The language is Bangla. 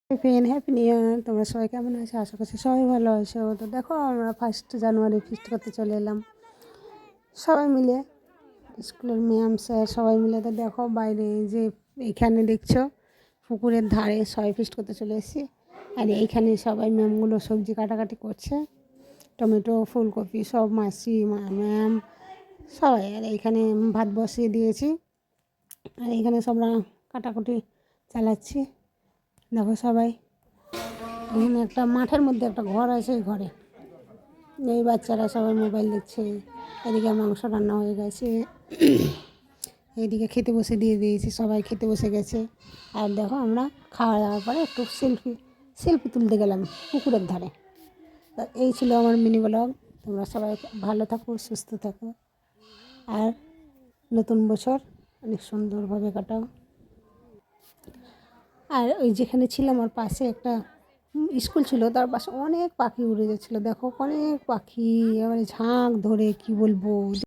Happy new year. তোমরা সবাই কেমন আছো? আশা করছি সবাই ভালো আছো। তো দেখো আমরা 1 জানুয়ারি ফিস্ট করতে চলে এলাম সবাই মিলে, স্কুলের ম্যাম স্যার সবাই মিলে। তো দেখো বাইরে যে এইখানে দেখছো পুকুরের ধারে সবাই ফিস্ট করতে চলে এসেছি। আর এইখানে সবাই ম্যামগুলো সবজি কাটাকাটি করছে, টমেটো ফুলকপি সব মাসি ম্যাম সবাই। আর এইখানে ভাত বসিয়ে দিয়েছি, আর এইখানে সব কাটাকুটি চালাচ্ছি। দেখো সবাই, এখানে একটা মাঠের মধ্যে একটা ঘর আছে, ওই ঘরে এই বাচ্চারা সবাই মোবাইল দেখছে। এদিকে মাংস রান্না হয়ে গেছে, এইদিকে খেতে বসে দিয়েছি, সবাই খেতে বসে গেছে। আর দেখো আমরা খাওয়া দাওয়ার পরে একটু সেলফি তুলতে গেলাম পুকুরের ধারে। তো এই ছিল আমার মিনি ব্লগ। তোমরা সবাই ভালো থাকো, সুস্থ থাকো, আর নতুন বছর অনেক সুন্দরভাবে কাটাও। আর ওই যেখানে ছিলাম ওর পাশে একটা স্কুল ছিল, তার পাশে অনেক পাখি উড়ে যাচ্ছিলো। দেখো অনেক পাখি, এবারে ঝাঁক ধরে কি বলবো।